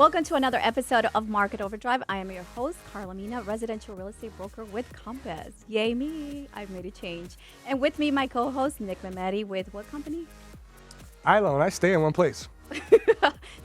Welcome to another episode of Market Overdrive. I am your host, Carla Mina, residential real estate broker with Compass. Yay me, I've made a change. And with me, my co-host, Nick Mehmeti with what company? I stay in one place.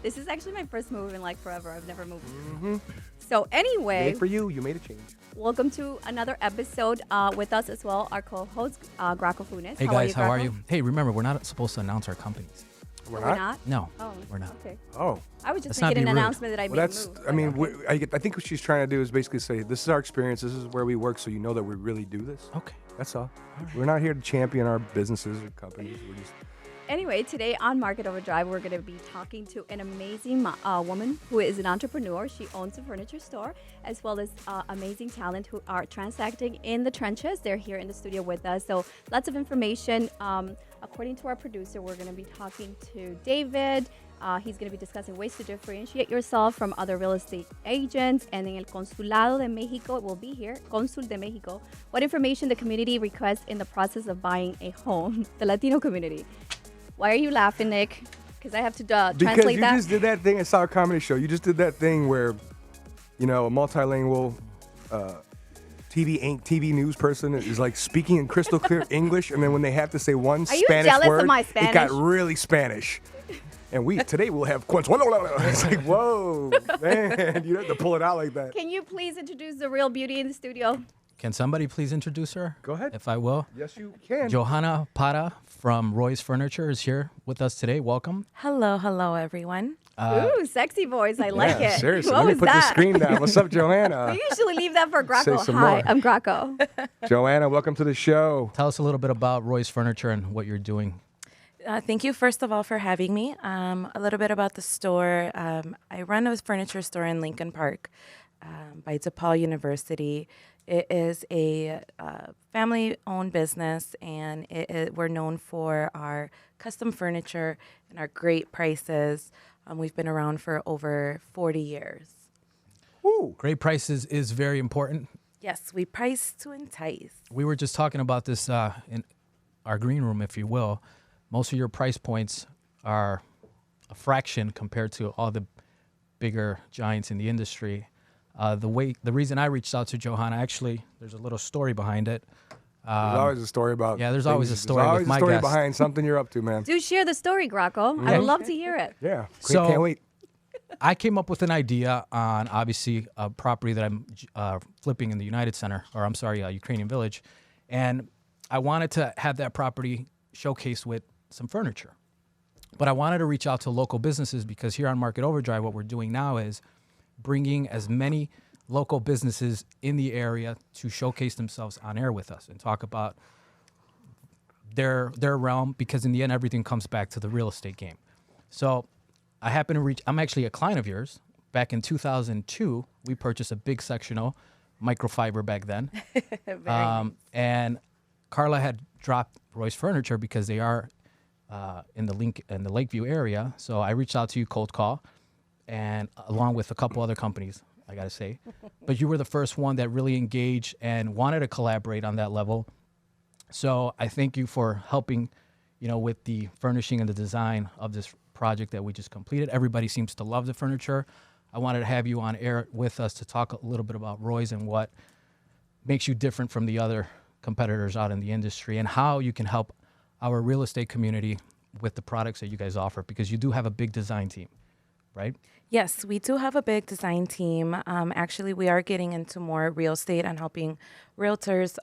This is actually my first move in like forever. I've never moved. So anyway. Made for you made a change. Welcome to another episode with us as well, our co-host, Graco Funes. Hey guys, how are you? Hey, remember, we're not supposed to announce our companies. We're not? No, Oh, we're not. Okay. Oh. I was just Let's not making be an rude. announcement that I Well, made that's, moves. I mean, I think what she's trying to do is basically say, this is our experience, this is where we work, so you know that we really do this. Okay. That's all. We're not here to champion our businesses or companies. We're just... Anyway, today on Market Overdrive, we're going to be talking to an amazing woman who is an entrepreneur. She owns a furniture store, as well as amazing talent who are transacting in the trenches. They're here in the studio with us. So lots of information. According to our producer, we're going to be talking to David. He's going to be discussing ways to differentiate yourself from other real estate agents. And in El Consulado de Mexico, it will be here, Consul de Mexico, what information the community requests in the process of buying a home, the Latino community. Why are you laughing, Nick? Because I have to translate that. Because you just did that thing at Sour Comedy Show. You just did that thing where, you know, a multilingual TV news person is like speaking in crystal clear English, and then when they have to say one Are you Spanish jealous word, of my it Spanish? got really Spanish. And today we'll have it's like, whoa, man, you have to pull it out like that. Can you please introduce the real beauty in the studio? Can somebody please introduce her? Go ahead. If I will. Yes, you can. Johanna Para from Roy's Furniture is here with us today. Welcome. Hello, everyone. Ooh, sexy voice. I like Yeah, it. seriously. What Let me was put the that? screen down. What's up, Johanna? We usually leave that for Graco. Say some Hi, more. I'm Graco. Joanna, welcome to the show. Tell us a little bit about Roy's Furniture and what you're doing. Thank you, first of all, for having me. A little bit about the store. I run a furniture store in Lincoln Park by DePaul University. It is a family-owned business, and we're known for our custom furniture and our great prices. We've been around for over 40 years. Woo. Great prices is very important. Yes, we price to entice. We were just talking about this in our green room, if you will. Most of your price points are a fraction compared to all the bigger giants in the industry. The reason I reached out to Johanna, actually, there's a little story behind it. There's always a story about. Yeah, there's things. always a story There's always with a my story guest. behind something you're up to, man. Do share the story, Graco. I would love to hear it. Yeah. So- Can't wait. I came up with an idea on obviously a property that I'm flipping in the United Center, or I'm sorry, Ukrainian Village, and I wanted to have that property showcased with some furniture. But I wanted to reach out to local businesses because here on Market Overdrive, what we're doing now is bringing as many local businesses in the area to showcase themselves on air with us and talk about their realm, because in the end, everything comes back to the real estate game. So I happen to I'm actually a client of yours. Back in 2002, we purchased a big sectional microfiber back then. Very nice. And Carla had dropped Roy's Furniture because they are in the Lakeview area. So I reached out to you cold call, and along with a couple other companies, I got to say. But you were the first one that really engaged and wanted to collaborate on that level. So I thank you for helping, with the furnishing and the design of this project that we just completed. Everybody seems to love the furniture. I wanted to have you on air with us to talk a little bit about Roy's and what makes you different from the other competitors out in the industry, and how you can help our real estate community with the products that you guys offer, because you do have a big design team, right? Yes, we do have a big design team. Actually, we are getting into more real estate and helping realtors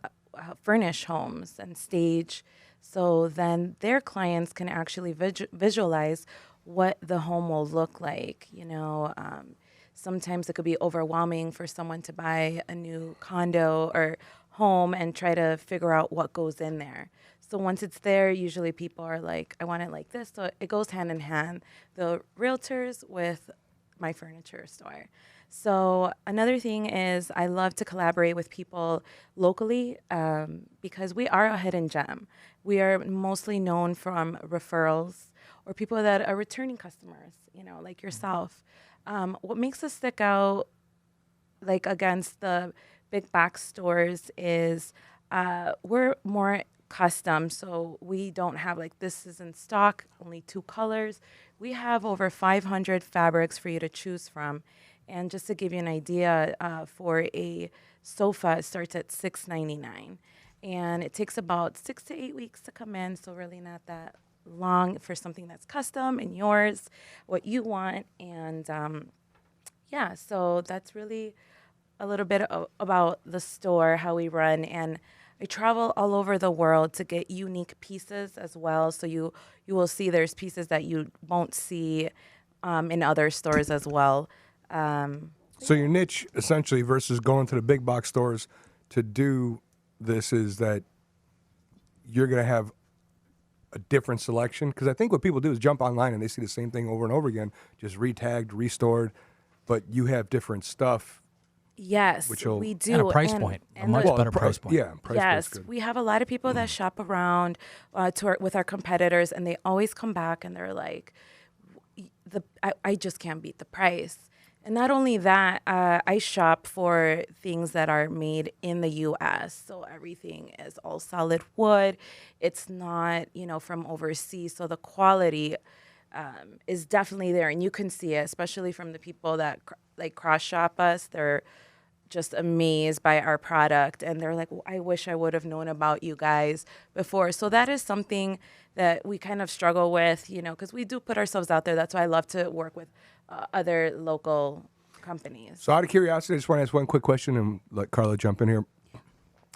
furnish homes and stage, so then their clients can actually visualize what the home will look like. Sometimes it could be overwhelming for someone to buy a new condo or home and try to figure out what goes in there. So once it's there, usually people are like, I want it like this. So it goes hand in hand, the realtors with my furniture store. So another thing is I love to collaborate with people locally because we are a hidden gem. We are mostly known from referrals or people that are returning customers, like yourself. What makes us stick out, like against the big box stores, is we're more custom. So we don't have like, this is in stock, only 2 colors. We have over 500 fabrics for you to choose from. And just to give you an idea, for a sofa, it starts at $6.99. And it takes about 6 to 8 weeks to come in, so really not that long for something that's custom and yours, what you want. And yeah, so that's really a little bit about the store, how we run. And I travel all over the world to get unique pieces as well. So you will see there's pieces that you won't see in other stores as well. So your niche, essentially, versus going to the big box stores to do this, is that you're going to have a different selection. Because I think what people do is jump online and they see the same thing over and over again, just retagged, restored, but you have different stuff. Yes, Which will- we do. And a price point, a much better price point. Yeah, price Yes, point's good. we have a lot of people that shop around with our competitors, and they always come back and they're like, I just can't beat the price. And not only that, I shop for things that are made in the U.S. So everything is all solid wood. It's not, from overseas. So the quality is definitely there, and you can see it, especially from the people that cross shop us. They're just amazed by our product, and they're like, I wish I would have known about you guys before. So that is something that we kind of struggle with, because we do put ourselves out there. That's why I love to work with other local companies. So out of curiosity, I just want to ask one quick question and let Carla jump in here.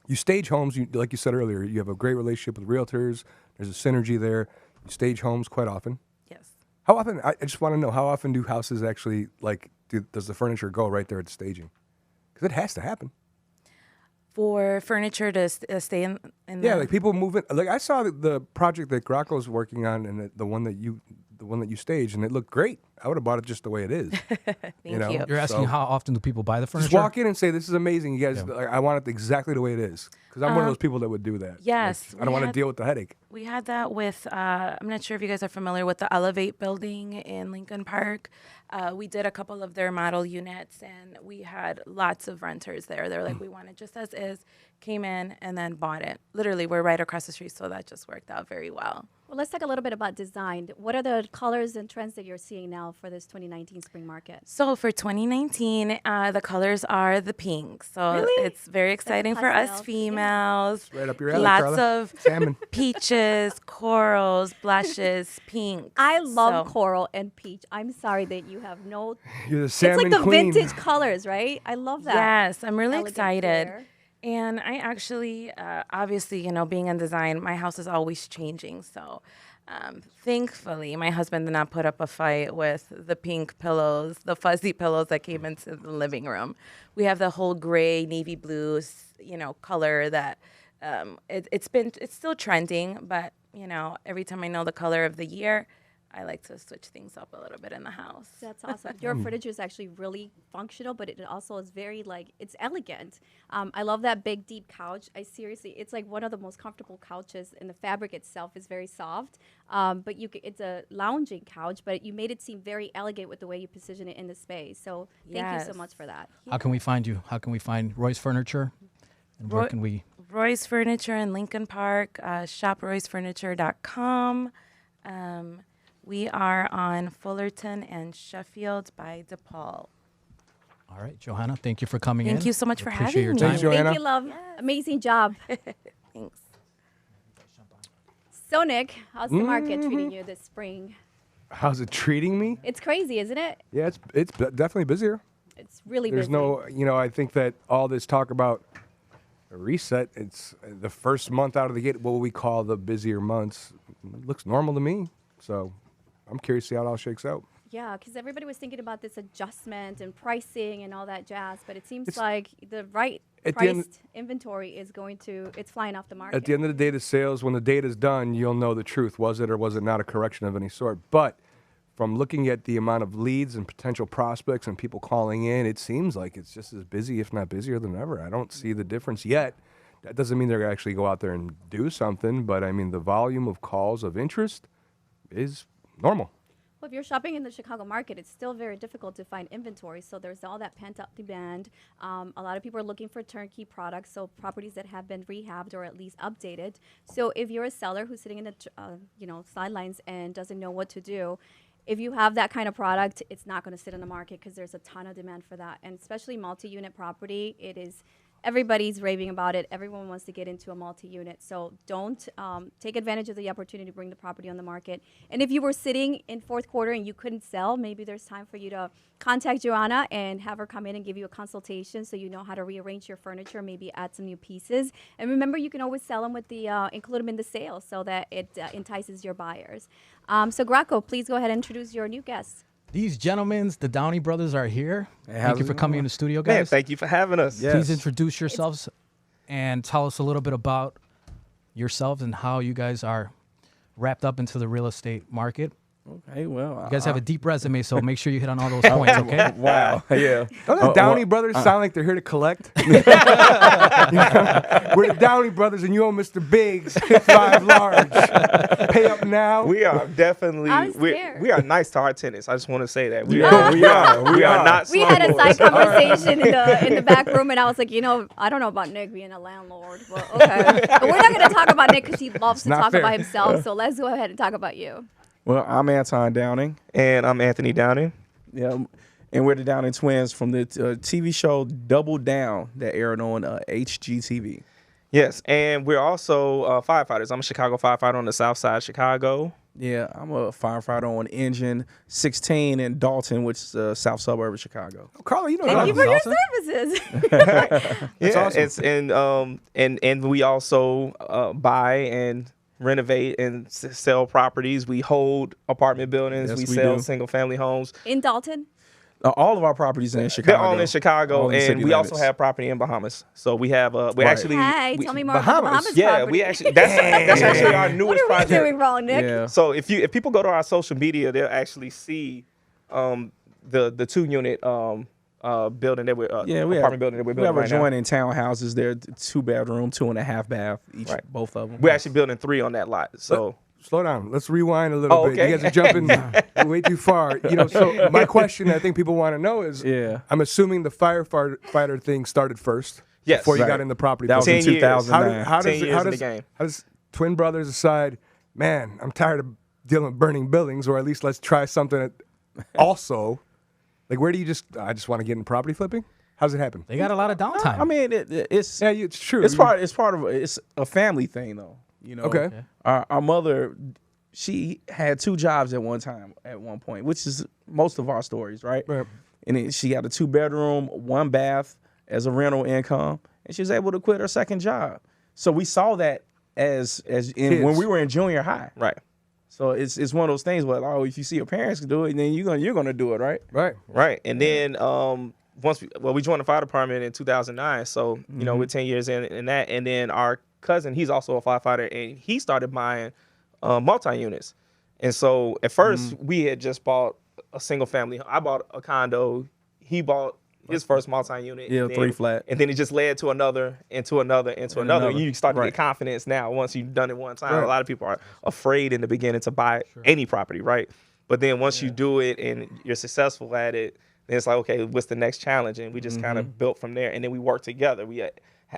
You stage homes, like you said earlier, you have a great relationship with realtors. There's a synergy there. You stage homes quite often. Yes. How often, I just want to know, how often do houses actually, does the furniture go right there at the staging? Because it has to happen. For furniture to stay in Yeah, the, like people move in. Like I saw the project that Gracco's working on, and the one that you staged, and it looked great. I would have bought it just the way it is. Thank you. You're asking So- how often do people buy the furniture? Just walk in and say, "This is amazing, you guys. Yeah. I want it exactly the way it is." Because I'm one of those people that would do that. yes, Like, I don't want to deal with the headache. We had that with, I'm not sure if you guys are familiar with the Elevate building in Lincoln Park. We did a couple of their model units, and we had lots of renters there. They're like, we want it just as is, came in, and then bought it. Literally, we're right across the street, so that just worked out very well. Well, let's talk a little bit about design. What are the colors and trends that you're seeing now for this 2019 spring market? So for 2019, the colors are the pink. So Really? it's very exciting for us pastels, yeah. females. Right up your alley, Lots Carla. of Salmon. peaches, corals, blushes, pinks. I love So- coral and peach. I'm sorry that you have no. You're the It's salmon like the queen. vintage colors, right? I love that. Yes, I'm really Elegant excited. flair. And I actually, obviously, being in design, my house is always changing. So thankfully, my husband did not put up a fight with the pink pillows, the fuzzy pillows that came into the living room. We have the whole gray, navy blue, color that it's still trending. But, every time I know the color of the year, I like to switch things up a little bit in the house. That's awesome. Your furniture is actually really functional, but it also is very it's elegant. I love that big, deep couch. It's like one of the most comfortable couches, and the fabric itself is very soft. But it's a lounging couch, but you made it seem very elegant with the way you position it in the space. So thank you so Yes. much for that. How can we find you? How can we find Roy's Furniture? And where Roy- can we? Roy's Furniture in Lincoln Park, shoproysfurniture.com. We are on Fullerton and Sheffield by DePaul. All right, Johanna, thank you for coming in. Thank you so much We for appreciate your having me. time. Thanks, Joanna. Thank you, love. Amazing job. Thanks. So, Nick, how's the market treating you this spring? How's it treating me? It's crazy, isn't it? Yeah, it's definitely busier. It's really There's busy. no, I think that all this talk about a reset, it's the first month out of the gate, what we call the busier months, looks normal to me. So I'm curious to see how it all shakes out. Yeah, because everybody was thinking about this adjustment and pricing and all that jazz, but it seems It's- like the right At the end- priced inventory is it's flying off the market. At the end of the day, the sales, when the data's done, you'll know the truth. Was it or was it not a correction of any sort? But from looking at the amount of leads and potential prospects and people calling in, it seems like it's just as busy, if not busier than ever. I don't see the difference yet. That doesn't mean they're going to actually go out there and do something, but I mean, the volume of calls of interest is normal. Well, if you're shopping in the Chicago market, it's still very difficult to find inventory. So there's all that pent-up demand. A lot of people are looking for turnkey products, so properties that have been rehabbed or at least updated. So if you're a seller who's sitting in the sidelines and doesn't know what to do, if you have that kind of product, it's not going to sit in the market because there's a ton of demand for that. And especially multi-unit property, everybody's raving about it. Everyone wants to get into a multi-unit. So don't take advantage of the opportunity to bring the property on the market. And if you were sitting in fourth quarter and you couldn't sell, maybe there's time for you to contact Joanna and have her come in and give you a consultation so you know how to rearrange your furniture, maybe add some new pieces. And remember, you can always sell them with include them in the sale so that it entices your buyers. So Graco, please go ahead and introduce your new guests. These gentlemen, the Downey brothers, are here. Hey, Thank you for coming in the studio, guys. Man, thank you for having us. Yes. Please introduce yourselves and tell us a little bit about yourselves and how you guys are wrapped up into the real estate market. Okay, well. You guys have a deep resume, so make sure you hit on all those points, okay? Wow. Yeah. Don't the Downey brothers sound like they're here to collect? We're the Downey brothers, and you owe Mr. Biggs 5 large. Pay up now. We are definitely I'm scared. we are nice to our tenants. I just want to say that we are not. We had a slumlords. side conversation in the back room, and I was like, I don't know about Nick being a landlord, but okay. But we're not going to talk about Nick because he loves to not talk fair. about himself. So let's go ahead and talk about you. Well, I'm Anton Downing, and I'm Anthony Downing. Yeah, and we're the Downing twins from the TV show Double Down that aired on HGTV. Yes, and we're also firefighters. I'm a Chicago firefighter on the south side of Chicago. Yeah, I'm a firefighter on Engine 16 in Dalton, which is the south suburb of Chicago. Oh, Carla, you know Thank you for your services. Awesome. It's and we also buy and renovate and sell properties. We hold apartment buildings. Yes, we we sell do. single family homes. In Dalton? All of our properties are in Chicago. They're all in Chicago, All in and city we also limits. have property in Bahamas. So we have we Right. actually Hey, we- tell me more about the Bahamas Yeah, property. we actually that's actually our What newest are we project. doing wrong, Nick? Yeah. So if people go to our social media, they'll actually see the 2-unit building that we're apartment building that we're We building have right now. adjoining townhouses. They're 2-bedroom, 2.5 bath, each, Right. both of them. We're actually building 3 on that lot. So Slow down. Let's rewind a little Oh, bit. okay. You guys are jumping way too far. So my question I think people want to know is, Yeah. I'm assuming the firefighter thing started first. Yes. Before you Right. got in the property. That was in business. 2009. How 10 years in the game. How does twin brothers decide, man, I'm tired of dealing with burning buildings, or at least let's try something that also, like, where do you I just want to get in property flipping? How's it happen? They got a lot of downtime. I mean, it's It's true. it's a family thing though. Okay. Our mother, she had 2 jobs at one time, at one point, which is most of our stories, right? Right. And then she had a 2-bedroom, 1 bath as a rental income, and she was able to quit her second job. So we saw that as when we were in junior high, right? So it's one of those things where, if you see your parents do it, then you're gonna do it, right? Right. And then we joined the fire department in 2009. So we're 10 years in that, and then our cousin, he's also a firefighter, and he started buying multi-units. And so at first we had just bought a single family. I bought a condo. He bought his first multi-unit. Yeah, 3 flat. And then it just led to another, into another. You start to get confidence now once you've done it one time. Right. A lot of people are afraid in the beginning to buy any property, right? But then once you do it and you're successful at it, then it's like, okay, what's the next challenge? And we just kind of built from there. And then we worked together.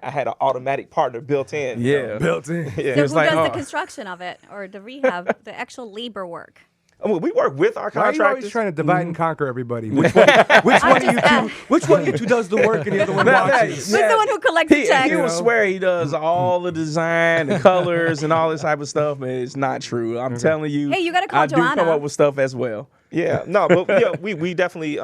I had an automatic partner built in. Built in. Yeah. So who does the construction of it, or the rehab, the actual labor work? We work with our Why are you contractors. always trying to divide and conquer everybody? Which one of you two does the work and the other one watches? Who's the one who collects the checks? He would swear he does all the design, the colors, and all this type of stuff, but it's not true. I'm telling you. Hey, you gotta call I Joanna. do come up with stuff as well. Yeah, no, but yeah, we definitely.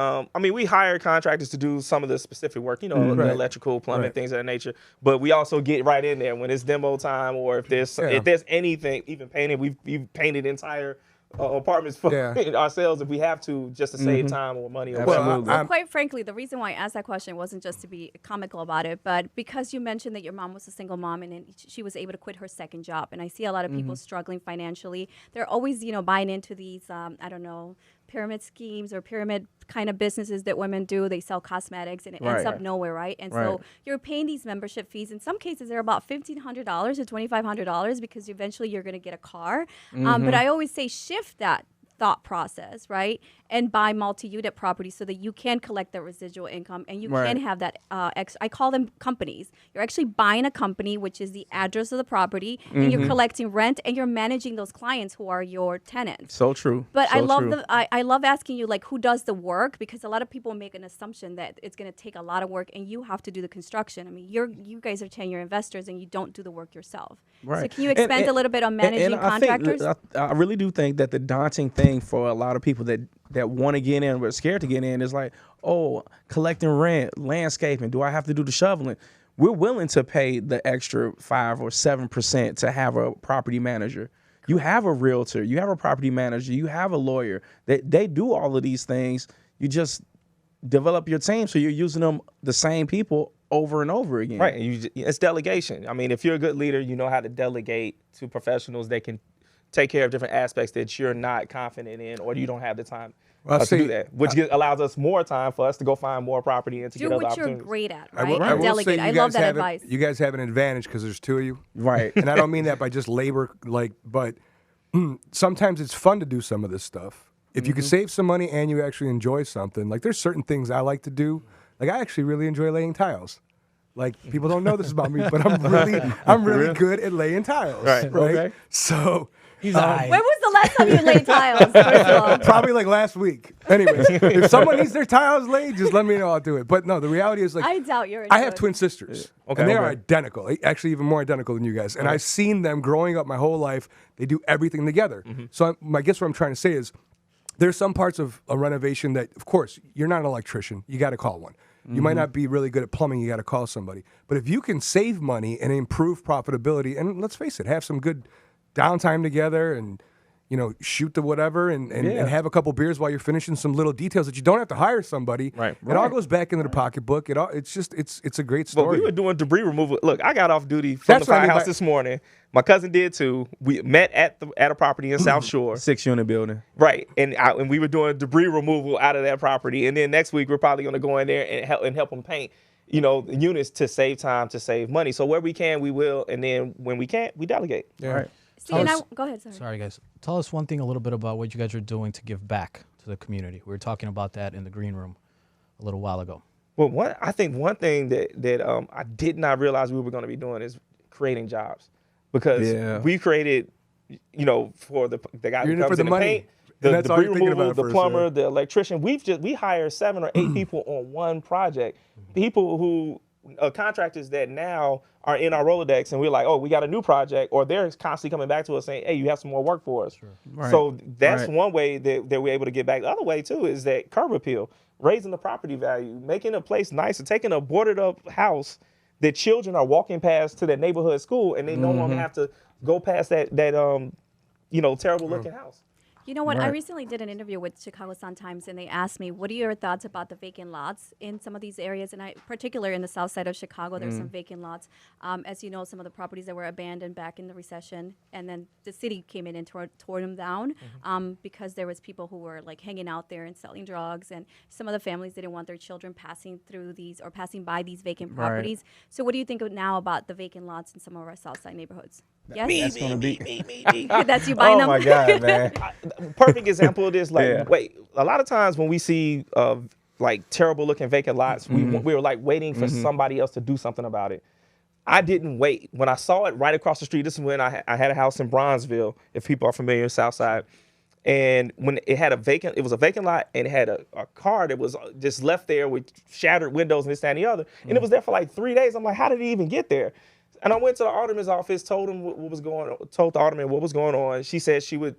We hire contractors to do some of the specific work, the electrical, plumbing, things of that nature. But we also get right in there when it's demo time, or if there's anything, even painting. We've painted entire apartments for ourselves if we have to, just to save time or money. Or Well, quite frankly, the reason why I asked that question wasn't just to be comical about it, but because you mentioned that your mom was a single mom and she was able to quit her second job. And I see a lot of people struggling financially. They're always, buying into these, pyramid schemes or pyramid kind of businesses that women do. They sell cosmetics and it ends up nowhere, right? And so you're paying these membership fees. In some cases, they're about $1,500 to $2,500 because eventually you're going to get a car. But I always say shift that thought process, right? and buy multi-unit properties so that you can collect that residual income and you can have that I call them companies. You're actually buying a company, which is the address of the property, and you're collecting rent and you're managing those clients who are your tenants. So true. But so I love true. I love asking you, like, who does the work, because a lot of people make an assumption that it's going to take a lot of work and you have to do the construction. I mean, you guys are 10-year investors and you don't do the work yourself. Right. So can you expand a little bit on managing contractors? I really do think that the daunting thing for a lot of people that want to get in but scared to get in is like, oh, collecting rent, landscaping, do I have to do the shoveling? We're willing to pay the extra 5 or 7% to have a property manager. You have a realtor, you have a property manager, you have a lawyer. They do all of these things. You just develop your team so you're using them, the same people, over and over again. Right. It's delegation. I mean, if you're a good leader, you know how to delegate to professionals that can take care of different aspects that you're not confident in or you don't have the time to do that, which allows us more time for us to go find more property and to get other opportunities. Do what you're great at, I right? will Delegate. say I love that advice. You guys have an advantage because there's 2 of you. Right. And I don't mean that by just labor, but sometimes it's fun to do some of this stuff. If you can save some money and you actually enjoy something, like there's certain things I like to do. Like I actually really enjoy laying tiles. Like people don't know this about me, but I'm really good at laying tiles. Right. Okay. So He's When was the last time you laid tiles? First of all? probably like last week. Anyways, if someone needs their tiles laid, just let me know. I'll do it. But no, the reality is, like, I doubt you're. I have twin sisters, Okay. and they are identical. Actually, even more identical than you guys. And I've seen them growing up my whole life. They do everything together. So I guess what I'm trying to say is, there's some parts of a renovation that, of course, you're not an electrician. You got to call one. You might not be really good at plumbing. You got to call somebody. But if you can save money and improve profitability, and let's face it, have some good downtime together and, you know, shoot the whatever and have a couple beers while you're finishing some little details that you don't have to hire somebody. Right. It all goes back into the pocketbook. It's a great story. But we were doing debris removal. Look, I got off duty from the firehouse this morning. My cousin did too. We met at a property in South Shore. 6-unit building. Right. And we were doing debris removal out of that property. And then next week we're probably going to go in there and help them paint, you know, units to save time, to save money. So where we can, we will. And then when we can't, we delegate. Yeah. Right. See, and go ahead. Sorry, guys. Tell us one thing a little bit about what you guys are doing to give back to the community. We were talking about that in the green room a little while ago. Well, I think one thing that I did not realize we were going to be doing is creating jobs, because we created, you know, for the guy who comes in to paint, the debris removal, the plumber, the electrician. We hire 7 or 8 people on one project. People who contractors that now are in our Rolodex, and we're like, oh, we got a new project, or they're constantly coming back to us saying, hey, you have some more work for us. Sure. Right. So that's one way that we're able to get back. The other way too is that curb appeal, raising the property value, making a place nicer, taking a boarded up house that children are walking past to their neighborhood school, and they no longer have to go past that you know, terrible looking house. You know what? I recently did an interview with Chicago Sun-Times, and they asked me, what are your thoughts about the vacant lots in some of these areas? And particularly in the south side of Chicago, there's some vacant lots. As you know, some of the properties that were abandoned back in the recession, and then the city came in and tore them down because there was people who were like hanging out there and selling drugs, and some of the families didn't want their children passing through these or passing by these vacant properties. So what do you think now about the vacant lots in some of our south side neighborhoods? Yes? That's gonna be Me. That's you buying them? Oh my God, man. Perfect example of this. Like, wait, a lot of times when we see like terrible looking vacant lots, we were like waiting for somebody else to do something about it. I didn't wait. When I saw it right across the street, this is when I had a house in Bronzeville, if people are familiar, South Side. And when it was a vacant lot, and it had a car that was just left there with shattered windows and this, that, and the other. And it was there for like 3 days. I'm like, how did it even get there? And I went to the alderman's office, told the alderman what was going on. She said she would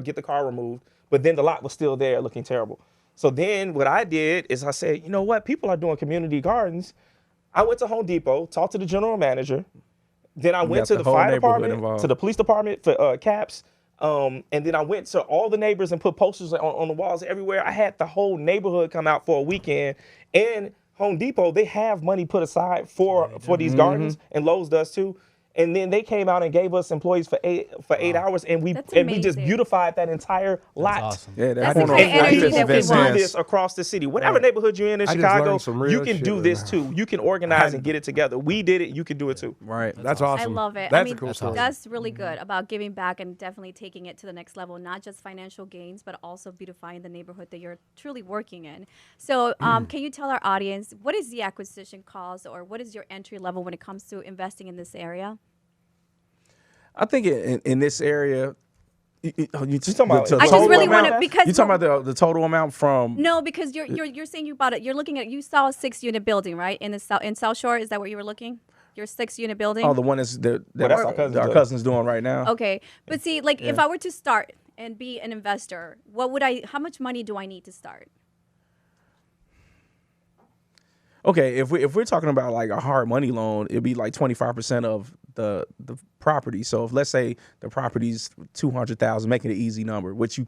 get the car removed, but then the lot was still there looking terrible. So then what I did is I said, you know what? People are doing community gardens. I went to Home Depot, talked to the general manager. Then I went to the fire department, to the police department for caps. And then I went to all the neighbors and put posters on the walls everywhere. I had the whole neighborhood come out for a weekend. And Home Depot, they have money put aside for these gardens, and Lowe's does too. And then they came out and gave us employees for 8 hours, and we just amazing. beautified that entire lot. Awesome. Yeah, That's that's the kind of energy that we You can do want. this across the city. Whatever neighborhood you're in I just Chicago, learned some real you can shit do with this that. too. You can organize and get it together. We did it. You can do it too. Right. That's awesome. I love it. That's I mean, a cool story. that's really good about giving back and definitely taking it to the next level, not just financial gains, but also beautifying the neighborhood that you're truly working in. So can you tell our audience, what is the acquisition cost or what is your entry level when it comes to investing in this area? I think in this area, you talking about- the I just total really amount? want to, because You talking about the total amount from? no, because you're saying you bought it. You're looking at, you saw a 6-unit building, right? In South Shore, is that what you were looking? Your 6-unit building? Oh, the one that's that that's our cousin's our doing. cousin's doing right now. Okay, but see, like if I were to start and be an investor, how much money do I need to start? Okay, if we're talking about like a hard money loan, it'd be like 25% of the property. So if let's say the property's $200,000, making it an easy number, which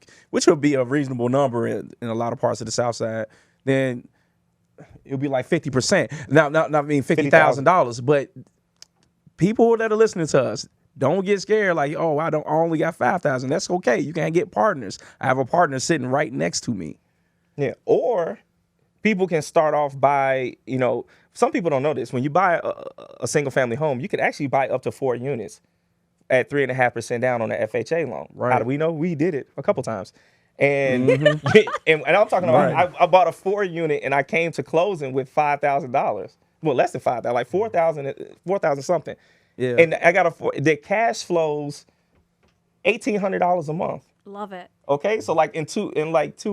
would be a reasonable number in a lot of parts of the South Side, then it'll be like 50%. Now, not mean $50,000, but people that are listening to us, don't get scared. Like, oh, I only got 5,000. That's okay. You can get partners. I have a partner sitting right next to me. Yeah. Or people can start off by, some people don't know this. When you buy a single family home, you can actually buy up to 4 units at 3.5% down on the FHA loan. Right. How do we know? We did it a couple times. And and I'm talking about, Right. I bought a 4-unit and I came to closing with $5,000. Well, less than 5,000, like 4,000 something. Yeah. And I got the cash flows $1,800 a month. Love it. Okay, so like in 2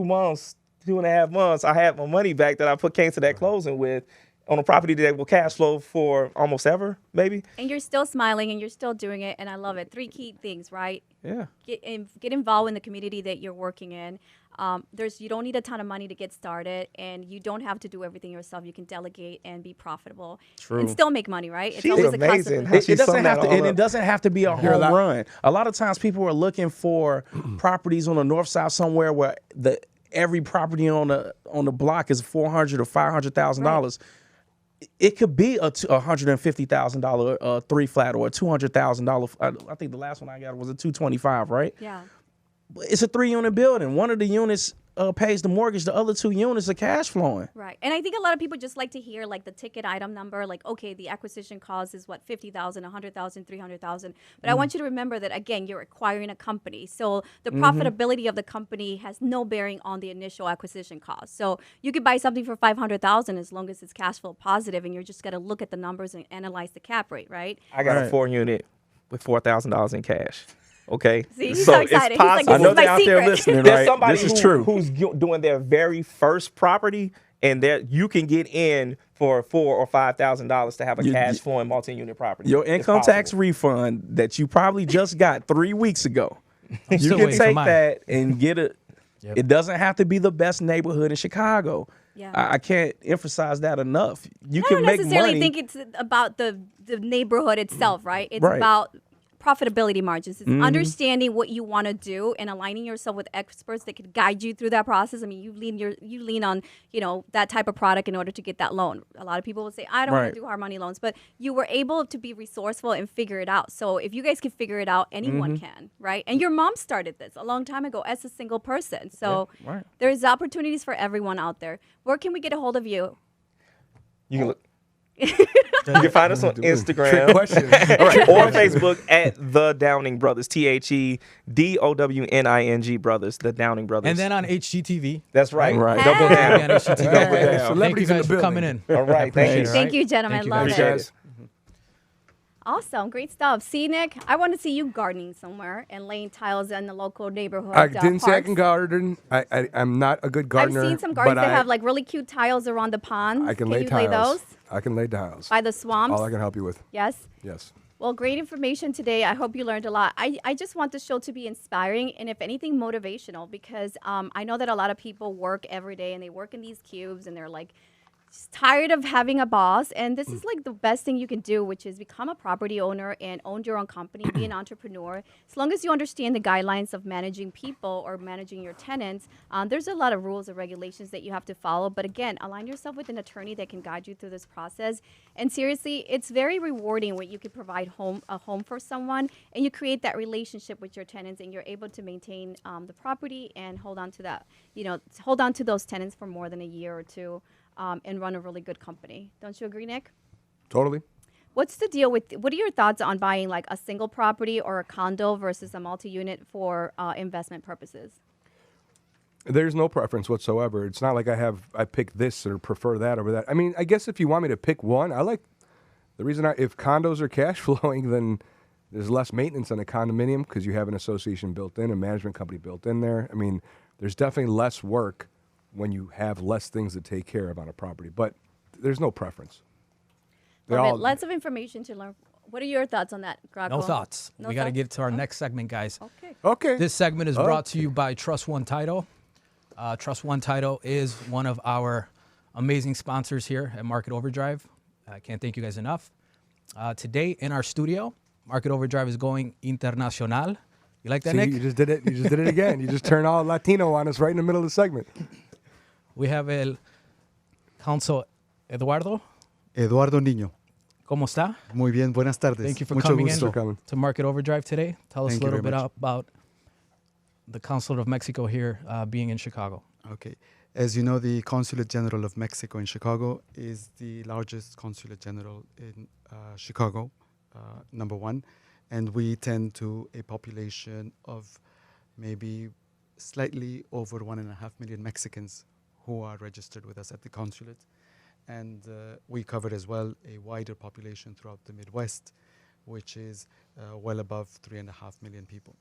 months, 2.5 months, I had my money back that I came to that closing with on a property that will cash flow for almost ever, maybe. And you're still smiling and you're still doing it, and I love it. 3 key things, right? Yeah. Get involved in the community that you're working in. You don't need a ton of money to get started, and you don't have to do everything yourself. You can delegate and be profitable. True. And still make money, right? It's She's always amazing. a How constant. she It doesn't summed have that to, all and up. it doesn't have to be a home run. A lot of times people are looking for properties on the north side somewhere where every property on the block is $400,000 or $500,000. It could be a $150,000 3-flat or a $200,000. I think the last one I got was a $225,000, right? Yeah. It's a 3-unit building. One of the units pays the mortgage. The other 2 units are cash flowing. Right. And I think a lot of people just like to hear like the ticket item number, like, okay, the acquisition cost is what, 50,000, 100,000, 300,000. But I want you to remember that, again, you're acquiring a company. So the profitability of the company has no bearing on the initial acquisition cost. So you could buy something for 500,000 as long as it's cash flow positive, and you're just got to look at the numbers and analyze the cap rate, right? I got a Right. 4-unit with $4,000 in cash. Okay, See, he's so excited. He's like, possible. I this know is my they're out there secret. listening, There's right? somebody This is true. who's doing their very first property, and you can get in for $4,000 or $5,000 to have a cash flowing multi-unit property. Your It's income tax possible. refund that you probably just got 3 weeks ago. You still can waiting for take mine. that and get it. Yep. It doesn't have to be the best neighborhood in Chicago. Yeah. I can't emphasize that enough. You I can don't make necessarily money. think it's about the neighborhood itself, right? It's Right. about profitability margins. It's understanding what you want to do and aligning yourself with experts that can guide you through that process. I mean, you lean on, that type of product in order to get that loan. A lot of people will say, I don't want Right. to do hard money loans, but you were able to be resourceful and figure it out. So if you guys can figure it out, anyone can, right? And your mom started this a long time ago as a single person. So Yeah, right. there's opportunities for everyone out there. Where can we get a hold of you? You can look. You can find us on Trick Instagram question. or Facebook at The Downing Brothers, TheDowning Brothers, The Downing Brothers. And then on HGTV. that's right. Right. Double Hey. down. Again, HGTV. Double down. Thank you Celebrities in guys the for coming in. All right, thank you. Thank you, gentlemen. Thank you, Love guys. it. Guys. Awesome. Great stuff. See, Nick, I want to see you gardening somewhere and laying tiles in the local neighborhood. I didn't say I parks. can garden. I'm not a good I've gardener. seen some gardens but that have like really cute tiles around the ponds. I can you lay tiles. lay those I can lay tiles. by the swamps? All I can help you with. Yes. Yes. Well, great information today. I hope you learned a lot. I just want the show to be inspiring and, if anything, motivational, because I know that a lot of people work every day and they work in these cubes and they're like tired of having a boss, and this is like the best thing you can do, which is become a property owner and own your own company, be an entrepreneur. As long as you understand the guidelines of managing people or managing your tenants, there's a lot of rules and regulations that you have to follow. But again, align yourself with an attorney that can guide you through this process. And seriously, it's very rewarding when you can provide a home for someone, and you create that relationship with your tenants, and you're able to maintain the property and hold on to that, hold on to those tenants for more than a year or two. And run a really good company. Don't you agree, Nick? Totally. What's the deal with, what are your thoughts on buying like a single property or a condo versus a multi-unit for investment purposes? There's no preference whatsoever. It's not like I pick this or prefer that over that. I mean, I guess if you want me to pick one, I like, the reason if condos are cash flowing, then there's less maintenance on a condominium because you have an association built in, a management company built in there. I mean, there's definitely less work when you have less things to take care of on a property. But there's no preference. Lots of information to learn. What are your thoughts on that, Graco? No thoughts. We got to get to our next segment, guys. Okay. This segment is brought to you by Trust One Title. Trust One Title is one of our amazing sponsors here at Market Overdrive. I can't thank you guys enough. Today in our studio, Market Overdrive is going internacional. You like that, See, Nick? You just did it. You just did it again. You just turned all Latino on us right in the middle of the segment. We have el Consul Eduardo. Eduardo Nino. ¿Cómo está? Muy bien, buenas tardes. Thank you for Mucho coming gusto. in to Market Overdrive today. Tell us Thank a you little very bit much. about the Consulate of Mexico here being in Chicago. Okay. As you know, the Consulate General of Mexico in Chicago is the largest Consulate General in Chicago, number one. And we tend to a population of maybe slightly over 1.5 million Mexicans who are registered with us at the consulate. And we cover as well a wider population throughout the Midwest, which is well above 3.5 million people.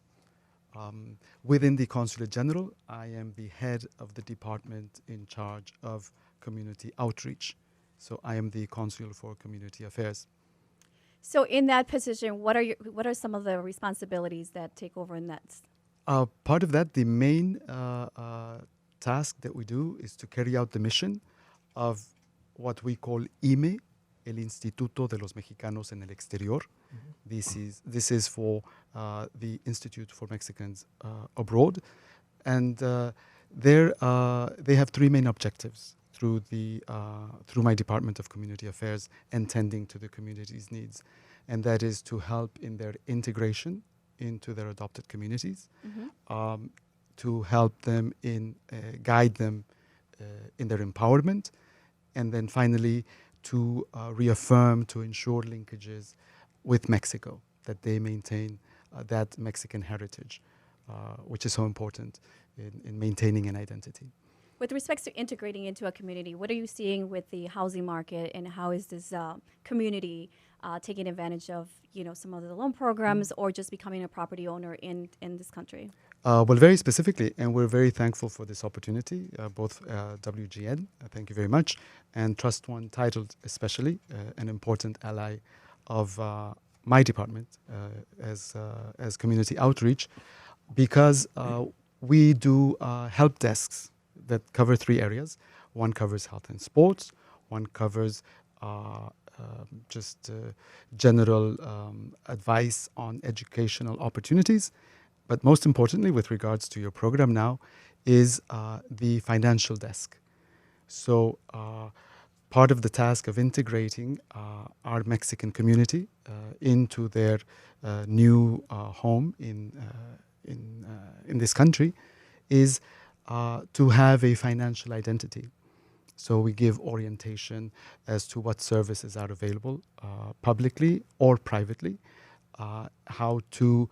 Within the Consulate General, I am the head of the department in charge of community outreach. So I am the Consul for Community Affairs. So in that position, what are some of the responsibilities that take over in that? Part of that, the main task that we do is to carry out the mission of what we call IME, el Instituto de los Mexicanos en el Exterior. This is for the Institute for Mexicans Abroad, and they have three main objectives through my Department of Community Affairs and tending to the community's needs, and that is to help in their integration into their adopted communities, to help them guide them in their empowerment, and then finally to reaffirm, to ensure linkages with Mexico, that they maintain that Mexican heritage, which is so important in maintaining an identity. With respect to integrating into a community, what are you seeing with the housing market, and how is this community taking advantage of some of the loan programs or just becoming a property owner in this country? Well, very specifically, and we're very thankful for this opportunity, both WGN, thank you very much, and Trust One Title especially, an important ally of my department as community outreach, because we do help desks that cover three areas. One covers health and sports, one covers general advice on educational opportunities, but most importantly, with regards to your program now, is the financial desk. So part of the task of integrating our Mexican community into their new home in this country is to have a financial identity. So we give orientation as to what services are available publicly or privately, how to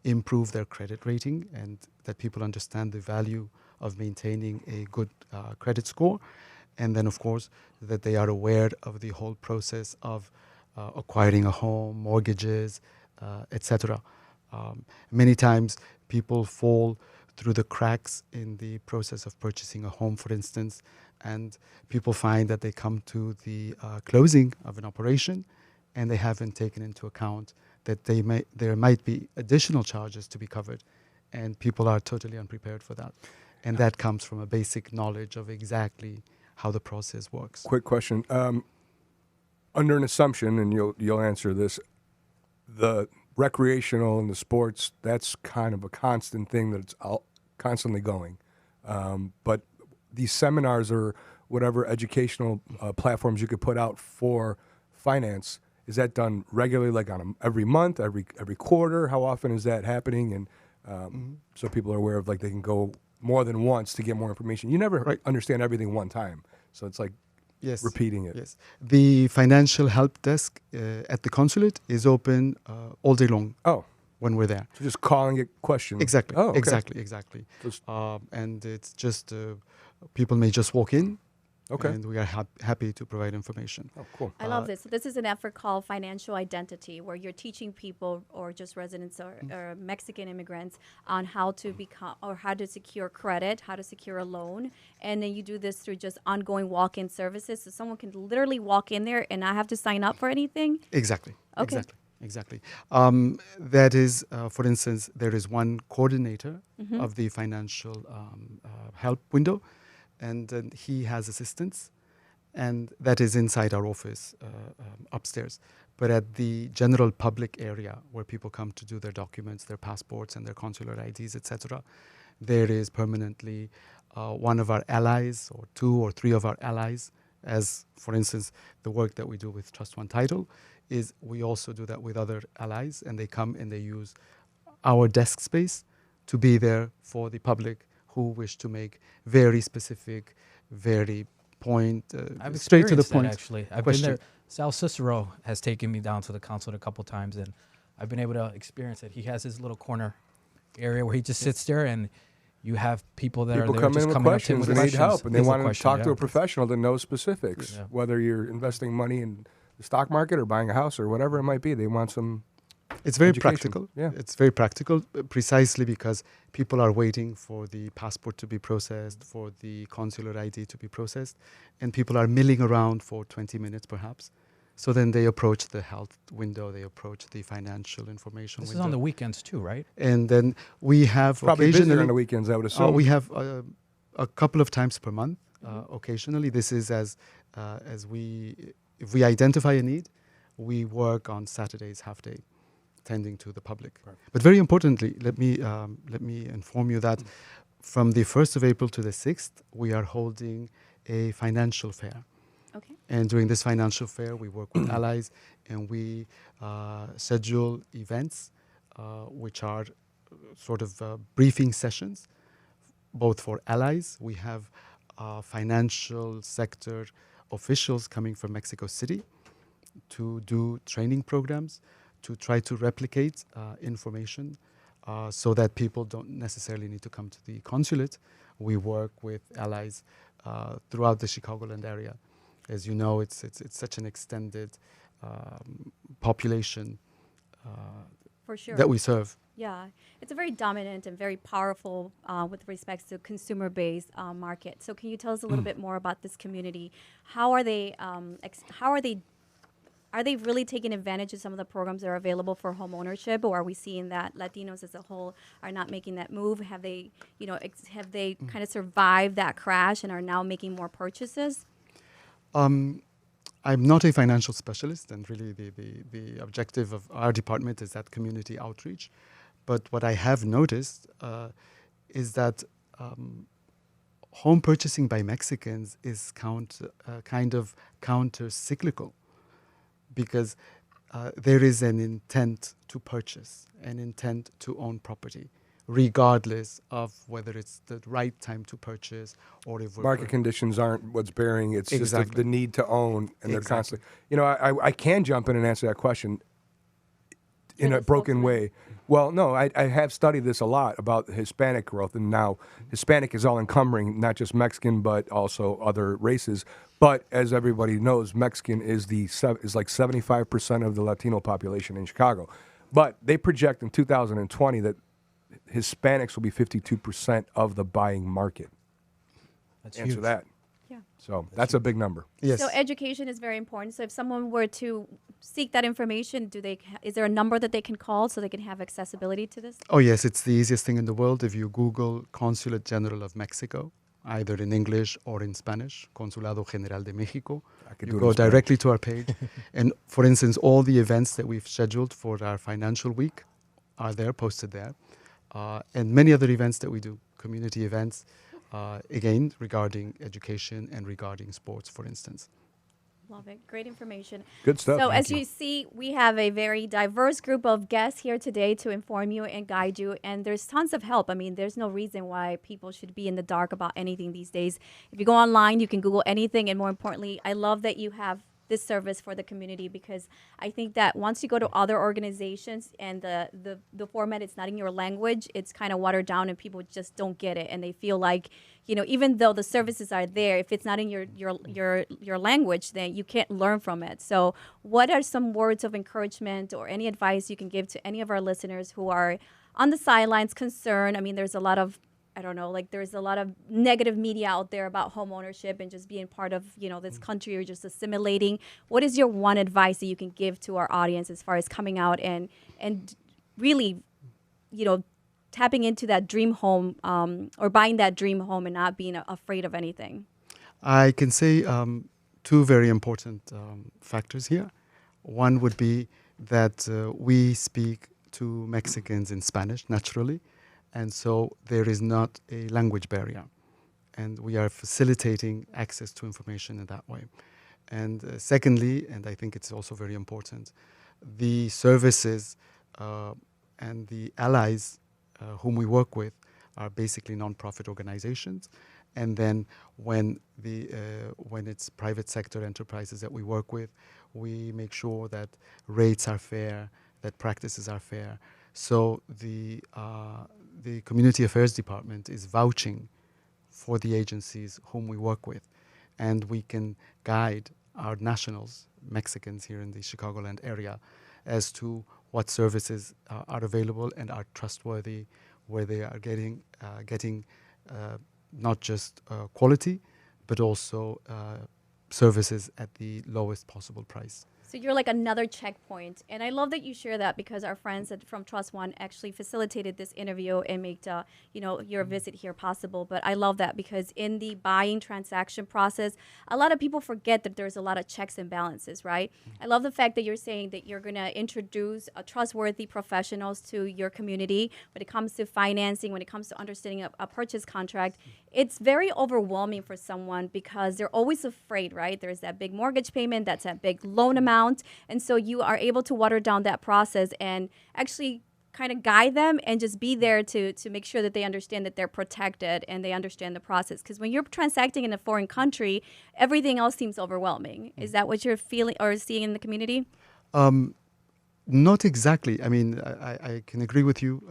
improve their credit rating, and that people understand the value of maintaining a good credit score. And then, of course, that they are aware of the whole process of acquiring a home, mortgages, etc. Many times people fall through the cracks in the process of purchasing a home, for instance, and people find that they come to the closing of an operation and they haven't taken into account that there might be additional charges to be covered, and people are totally unprepared for that. And that comes from a basic knowledge of exactly how the process works. Quick question. Under an assumption, and you'll answer this, the recreational and the sports, that's kind of a constant thing that's constantly going. But these seminars or whatever educational platforms you could put out for finance, is that done regularly, like on every month, every quarter? How often is that happening? And so people are aware of, like, they can go more than once to get more information. You never understand everything one time, so it's like repeating it. Yes. The financial help desk at the consulate is open all day long. Oh. When we're there. So just calling it questions. Exactly. Oh, okay. Exactly. And it's just people may just walk in. Okay. And we are happy to provide information. Oh, cool. I love this. So this is an effort called Financial Identity, where you're teaching people or just residents or Mexican immigrants on how to become or how to secure credit, how to secure a loan. And then you do this through just ongoing walk-in services. So someone can literally walk in there and not have to sign up for anything. Exactly. Okay. Exactly. That is, for instance, there is one coordinator of the financial help window, and he has assistants, and that is inside our office upstairs. But at the general public area where people come to do their documents, their passports and their consular IDs, etc., there is permanently one of our allies or 2 or 3 of our allies, as for instance, the work that we do with Trust One Title is we also do that with other allies, and they come and they use our desk space to be there for the public who wish to make very specific, very straight to the point. Actually, I've been there. Sal Cicero has taken me down to the consulate a couple times, and I've been able to experience it. He has his little corner area where he just sits there, and you have people that are there come just in with coming up to questions him and with need help, and they want to talk to a Yeah. professional that knows specifics, whether you're investing money in the stock market or buying a house or whatever it might be. They want some. It's very education. practical. Yeah. It's very practical, precisely because people are waiting for the passport to be processed, for the consular ID to be processed, and people are milling around for 20 minutes perhaps. So then they approach the health window, they approach the financial information This window. is on the weekends too, right? And then we have Probably occasionally busier on the weekends, I would assume. we have a couple of times per month. Occasionally, this is as if we identify a need, we work on Saturdays half day, tending to the public. Right. But very importantly, let me inform you that from the 1st of April to the 6th, we are holding a financial fair. Okay. And during this financial fair, we work with allies, and we schedule events, which are sort of briefing sessions, both for allies. We have financial sector officials coming from Mexico City to do training programs, to try to replicate information so that people don't necessarily need to come to the consulate. We work with allies throughout the Chicagoland area. As you know, it's such an extended population For sure. that we serve. Yeah, it's a very dominant and very powerful with respects to consumer-based market. So can you tell us a little bit more about this community? How are they? Are they really taking advantage of some of the programs that are available for home ownership, or are we seeing that Latinos as a whole are not making that move? Have they, kind of survived that crash and are now making more purchases? I'm not a financial specialist, and really the objective of our department is that community outreach. But what I have noticed is that home purchasing by Mexicans is kind of counter-cyclical, because there is an intent to purchase, an intent to own property, regardless of whether it's the right time to purchase or if market conditions aren't what's bearing. It's Exactly. just the need to own, and they're Exactly. constantly. I can jump in and answer that question in a broken way. Well, no, I have studied this a lot about Hispanic growth, and now Hispanic is all encumbering, not just Mexican, but also other races. But as everybody knows, Mexican is like 75% of the Latino population in Chicago. But they project in 2020 that Hispanics will be 52% of the buying market. That's Answer huge. that. Yeah. So that's a big number. Yes. So education is very important. So if someone were to seek that information, is there a number that they can call so they can have accessibility to this? Oh, yes, it's the easiest thing in the world. If you Google Consulate General of Mexico, either in English or in Spanish, Consulado General de Mexico. You go directly to our page. And for instance, all the events that we've scheduled for our financial week are there, posted there. And many other events that we do, community events, again, regarding education and regarding sports, for instance. Love it. Great information. Good stuff. So Thank as you see, we have a very diverse group of guests here today to inform you and guide you. And there's tons of help. I mean, there's no reason why people should be in the dark about anything these days. If you go online, you can Google anything. And more importantly, I love that you have this service for the community, because I think that once you go to other organizations and the format is not in your language, it's kind of watered down and people just don't get it, and they feel like, you know, even though the services are there, if it's not in your language, then you can't learn from it. So what are some words of encouragement or any advice you can give to any of our listeners who are on the sidelines concerned? I mean, there's a lot of, I don't know, like there's a lot of negative media out there about home ownership and just being part of, you know, this country or just assimilating. What is your one advice that you can give to our audience as far as coming out and really, you know, tapping into that dream home or buying that dream home and not being afraid of anything? I can say two very important factors here. One would be that we speak to Mexicans in Spanish, naturally. And so there is not a language barrier. And we are facilitating access to information in that way. And secondly, and I think it's also very important, the services and the allies whom we work with are basically nonprofit organizations. And then when it's private sector enterprises that we work with, we make sure that rates are fair, that practices are fair. So the Community Affairs Department is vouching for the agencies whom we work with, and we can guide our nationals, Mexicans here in the Chicagoland area, as to what services are available and are trustworthy, where they are getting not just quality, but also services at the lowest possible price. So you're like another checkpoint. And I love that you share that, because our friends from Trust One actually facilitated this interview and made your visit here possible. But I love that, because in the buying transaction process, a lot of people forget that there's a lot of checks and balances, right? I love the fact that you're saying that you're going to introduce trustworthy professionals to your community when it comes to financing, when it comes to understanding a purchase contract. It's very overwhelming for someone because they're always afraid, right? There's that big mortgage payment, that's that big loan amount. And so you are able to water down that process and actually kind of guide them and just be there to make sure that they understand that they're protected and they understand the process. Because when you're transacting in a foreign country, everything else seems overwhelming. Is that what you're feeling or seeing in the community? Not exactly. I mean, I can agree with you.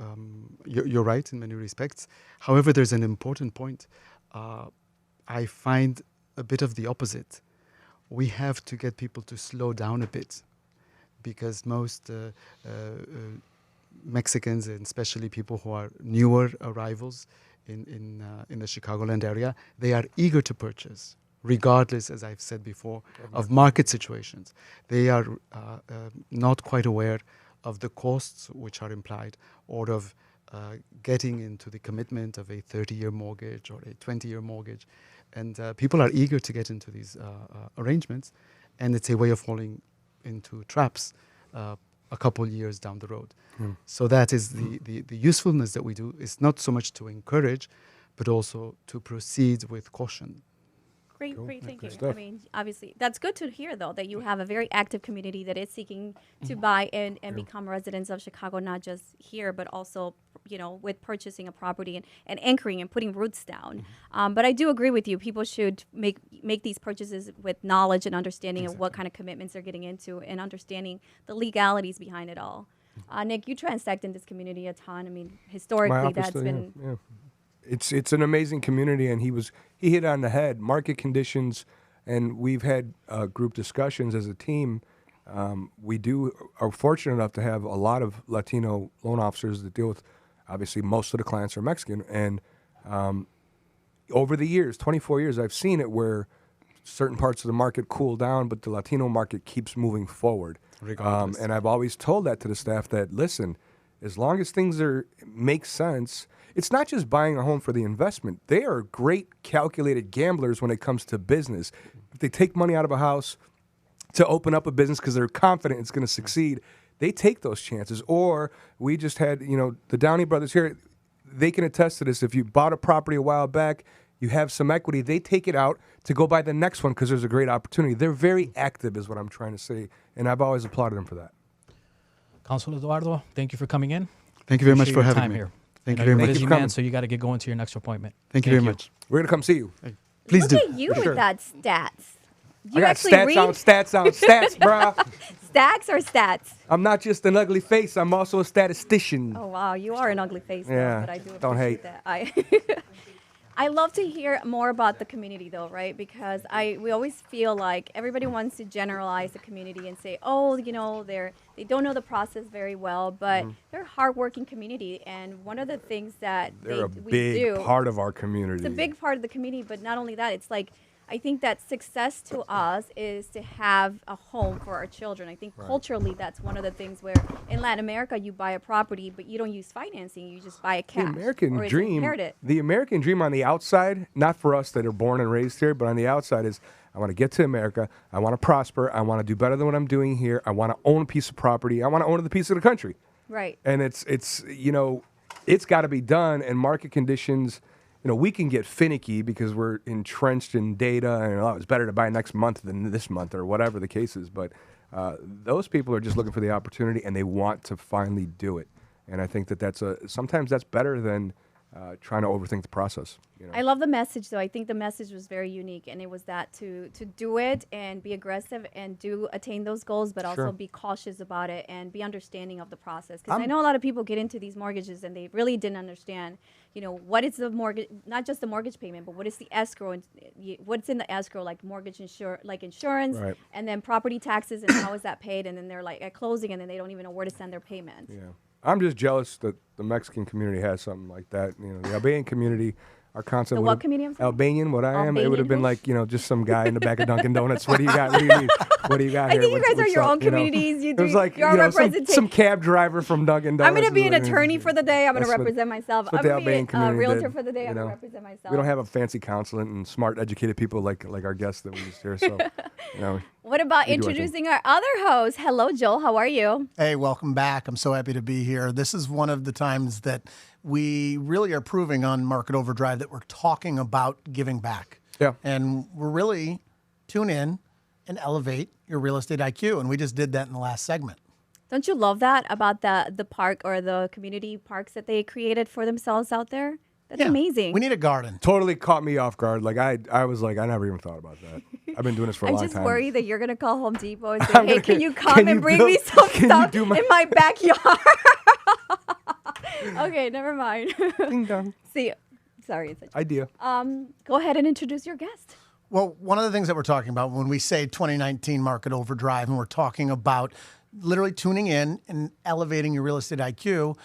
You're right in many respects. However, there's an important point. I find a bit of the opposite. We have to get people to slow down a bit, because most Mexicans, and especially people who are newer arrivals in the Chicagoland area, they are eager to purchase, regardless, as I've said before, of market situations. They are not quite aware of the costs which are implied, or of getting into the commitment of a 30-year mortgage or a 20-year mortgage. And people are eager to get into these arrangements, and it's a way of falling into traps a couple years down the road. So that is the usefulness that we do. It's not so much to encourage, but also to proceed with caution. Great thinking. I mean, obviously, that's good to hear, though, that you have a very active community that is seeking to buy and become residents of Chicago, not just here, but also, you know, with purchasing a property and anchoring and putting roots down. But I do agree with you. People should make these purchases with knowledge and understanding of what kind of commitments they're getting into and understanding the legalities behind it all. Nick, you transact in this community a ton. I mean, historically, that's been... Yeah. It's an amazing community, and he hit on the head. Market conditions, and we've had group discussions as a team. We are fortunate enough to have a lot of Latino loan officers that deal with, obviously, most of the clients are Mexican. And over the years, 24 years, I've seen it where certain parts of the market cool down, but the Latino market keeps moving forward. And I've always told that to the staff that, listen, as long as things make sense, it's not just buying a home for the investment. They are great calculated gamblers when it comes to business. If they take money out of a house to open up a business because they're confident it's going to succeed, they take those chances. Or we just had, the Downey brothers here, they can attest to this. If you bought a property a while back, you have some equity, they take it out to go buy the next one because there's a great opportunity. They're very active is what I'm trying to say, and I've always applauded them for that. Consul Eduardo, thank you for coming in. Thank you very much Appreciate for your having time me. here. Thank you You're very a much. busy for man, coming. so you got to get going to your next appointment. Thank you very much. We're going to come see you. Please Look do. at you Sure. with that stats. I You got actually stats read on stats on stats, bruh. stacks or stats? I'm not just an ugly face. I'm also a statistician. Oh wow, you are an ugly face, though, Yeah, but I do don't appreciate hate. that. I love to hear more about the community, though, right? Because we always feel like everybody wants to generalize the community and say, oh, they don't know the process very well, but they're a hardworking community, and one of the things that They're a we big do, part of our community. it's a big part of the community, but not only that, it's like I think that success to us is to have a home for our children. I think culturally that's one of the things where in Latin America you buy a property but you don't use financing, you just buy a cash. The American or it's dream. inherited. The American dream on the outside, not for us that are born and raised here, but on the outside is I want to get to America. I want to prosper. I want to do better than what I'm doing here. I want to own a piece of property. I want to own the piece of the country. Right. And it's got to be done. And market conditions, we can get finicky because we're entrenched in data and it's better to buy next month than this month or whatever the case is. But those people are just looking for the opportunity and they want to finally do it. And I think that sometimes that's better than trying to overthink the process. I love the message, though. I think the message was very unique, and it was that to do it and be aggressive and attain those goals, but also be cautious about it and be understanding of the process. Because I know a lot of people get into these mortgages and they really didn't understand, what is the mortgage, not just the mortgage payment, but what is the escrow and what's in the escrow, like insurance, Right. and then property taxes and how is that paid, and then they're like at closing and then they don't even know where to send their payment. Yeah. I'm just jealous that the Mexican community has something like that. The Albanian community, our concept. The what community? I'm sorry? Albanian, what I am. It would have been Albanian? like, just some guy in the back of Dunkin' Donuts. What do you got? What do you need? What do you got I here? think you guys are What's your up? own communities. You It was do. like, You're a representation. some cab driver from Dunkin' Donuts. I'm going to be an Like, attorney for the day. I'm going to That's what- represent myself. that's what I'm the going to Albanian be a community realtor did, for the day. I'm you going know. to represent myself. We don't have a fancy consultant and smart, educated people like our guests that we used here. So, What about we do our thing. introducing our other host? Hello, Joel. How are you? Hey, welcome back. I'm so happy to be here. This is one of the times that we really are proving on Market Overdrive that we're talking about giving back. Yeah. And we're really tune in and elevate your real estate IQ. And we just did that in the last segment. Don't you love that about the park or the community parks that they created for themselves out there? That's amazing. We need a garden. Totally caught me off guard. Like I was like, I never even thought about that. I've been doing this for a I'm long just time. worried that you're going to call Home Depot and say, I'm hey, gonna- can you come can and you bring build- me some can you stuff do my- in my backyard? Okay, never mind. Ding dong. See, sorry. It's a Idea. go ahead and introduce your guest. Well, one of the things that we're talking about when we say 2019 Market Overdrive, and we're talking about literally tuning in and elevating your real estate IQ,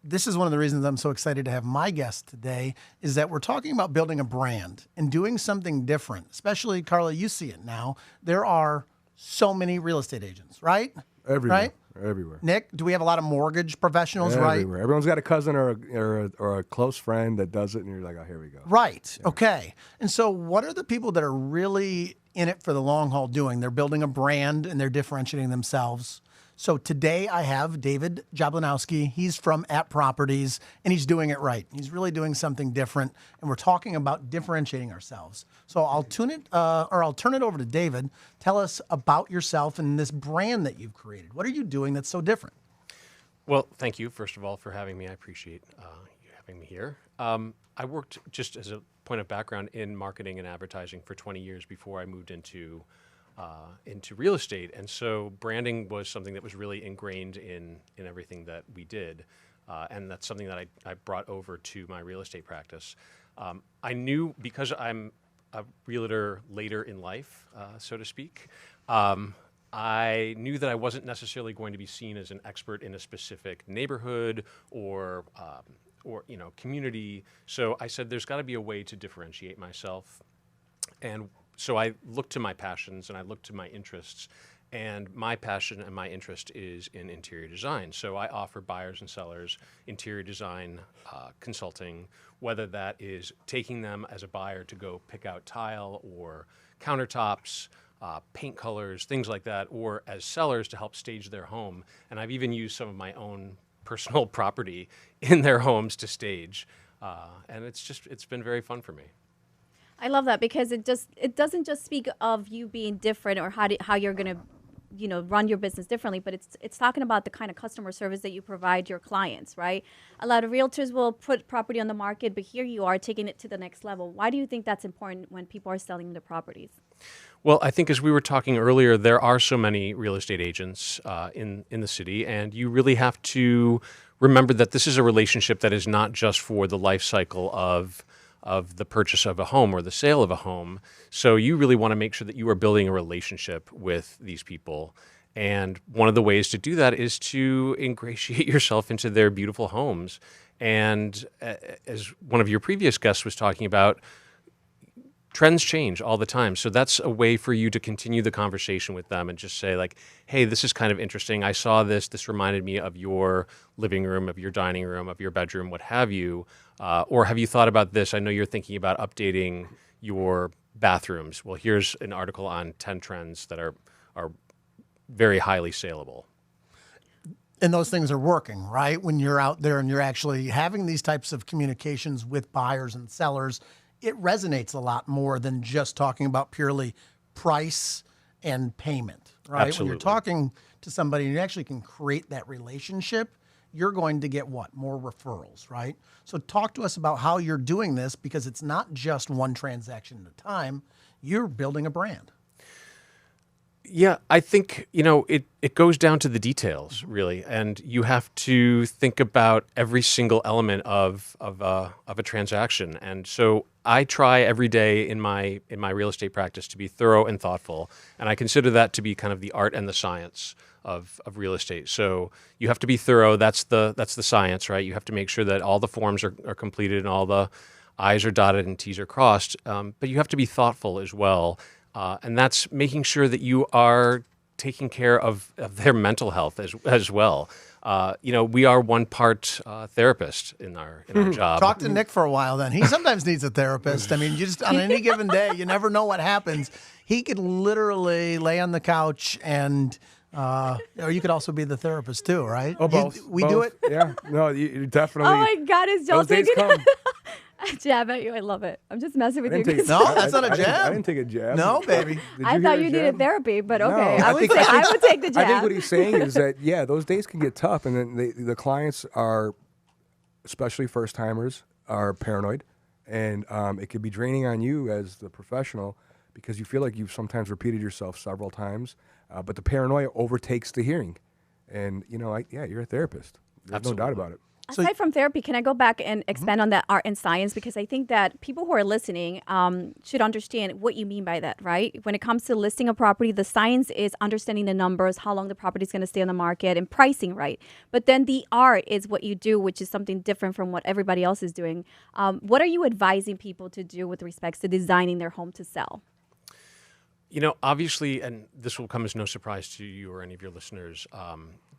this is one of the reasons I'm so excited to have my guest today, is that we're talking about building a brand and doing something different. Especially, Carla, you see it now. There are so many real estate agents, right? Everywhere. Right? Everywhere. Nick, do we have a lot of mortgage professionals, right? Everywhere. Everyone's got a cousin or a close friend that does it, and you're like, oh, here we go. Right. Okay. And so what are the people that are really in it for the long haul doing? They're building a brand and they're differentiating themselves. So today I have David Jablonowski. He's from At Properties, and he's doing it right. He's really doing something different, and we're talking about differentiating ourselves. So I'll turn it over to David. Tell us about yourself and this brand that you've created. What are you doing that's so different? Well, thank you, first of all, for having me. I appreciate you having me here. I worked, just as a point of background, in marketing and advertising for 20 years before I moved into real estate. And so branding was something that was really ingrained in everything that we did. And that's something that I brought over to my real estate practice. I knew, because I'm a realtor later in life, so to speak, I knew that I wasn't necessarily going to be seen as an expert in a specific neighborhood or community. So I said, there's got to be a way to differentiate myself. And so I looked to my passions and I looked to my interests, And my passion and my interest is in interior design. So I offer buyers and sellers interior design consulting, whether that is taking them as a buyer to go pick out tile or countertops, paint colors, things like that, or as sellers to help stage their home. And I've even used some of my own personal property in their homes to stage. And it's been very fun for me. I love that because it doesn't just speak of you being different or how you're going to run your business differently, but it's talking about the kind of customer service that you provide your clients, right? A lot of realtors will put property on the market, but here you are taking it to the next level. Why do you think that's important when people are selling their properties? Well, I think as we were talking earlier, there are so many real estate agents in the city, and you really have to remember that this is a relationship that is not just for the life cycle of the purchase of a home or the sale of a home. So you really want to make sure that you are building a relationship with these people. And one of the ways to do that is to ingratiate yourself into their beautiful homes. And as one of your previous guests was talking about, trends change all the time. So that's a way for you to continue the conversation with them and just say like, hey, this is kind of interesting. I saw this. This reminded me of your living room, of your dining room, of your bedroom, what have you. Or have you thought about this? I know you're thinking about updating your bathrooms. Well, here's an article on 10 trends that are very highly saleable. And those things are working, right? When you're out there and you're actually having these types of communications with buyers and sellers, it resonates a lot more than just talking about purely price and payment, right? Absolutely. When you're talking to somebody and you actually can create that relationship, you're going to get what? More referrals, right? So talk to us about how you're doing this, because it's not just one transaction at a time. You're building a brand. Yeah, I think, it goes down to the details, really. And you have to think about every single element of a transaction. And so I try every day in my real estate practice to be thorough and thoughtful. And I consider that to be kind of the art and the science of real estate. So you have to be thorough. That's the science, right? You have to make sure that all the forms are completed and all the I's are dotted and T's are crossed. But you have to be thoughtful as well. And that's making sure that you are taking care of their mental health as well. We are one part therapist in our job. Talk to Nick for a while then. He sometimes needs a therapist. I mean, you just on any given day, you never know what happens. He could literally lay on the couch and or you could also be the therapist too, right? Oh, both. We do it? Yeah. No, you definitely. Oh my God, is Joel those days taking come. a jab at you? I love it. I'm just messing with you. No, that's not a jab. I didn't take a jab. No, baby. I thought you needed therapy, but okay. No, I would take the jab. I think what he's saying is that, yeah, those days can get tough. And then the clients are, especially first timers, are paranoid. And it could be draining on you as the professional because you feel like you've sometimes repeated yourself several times. But the paranoia overtakes the hearing. And, you're a therapist. There's no doubt about it. Aside from therapy, can I go back and expand on that art and science? Because I think that people who are listening should understand what you mean by that, right? When it comes to listing a property, the science is understanding the numbers, how long the property is going to stay on the market, and pricing, right? But then the art is what you do, which is something different from what everybody else is doing. What are you advising people to do with respects to designing their home to sell? Obviously, and this will come as no surprise to you or any of your listeners,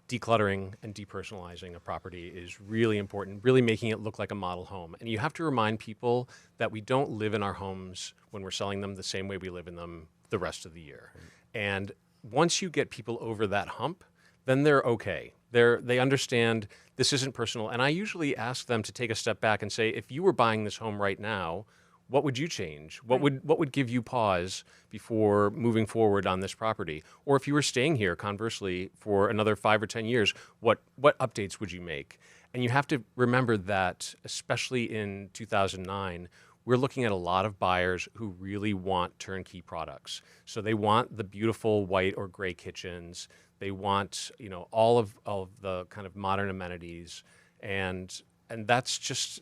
decluttering and depersonalizing a property is really important, really making it look like a model home. And you have to remind people that we don't live in our homes when we're selling them the same way we live in them the rest of the year. And once you get people over that hump, then they're okay. They understand this isn't personal. And I usually ask them to take a step back and say, if you were buying this home right now, what would you change? What would give you pause before moving forward on this property? Or if you were staying here, conversely, for another 5 or 10 years, what updates would you make? And you have to remember that, especially in 2009, we're looking at a lot of buyers who really want turnkey products. So they want the beautiful white or gray kitchens. They want, all of the kind of modern amenities. And that's just,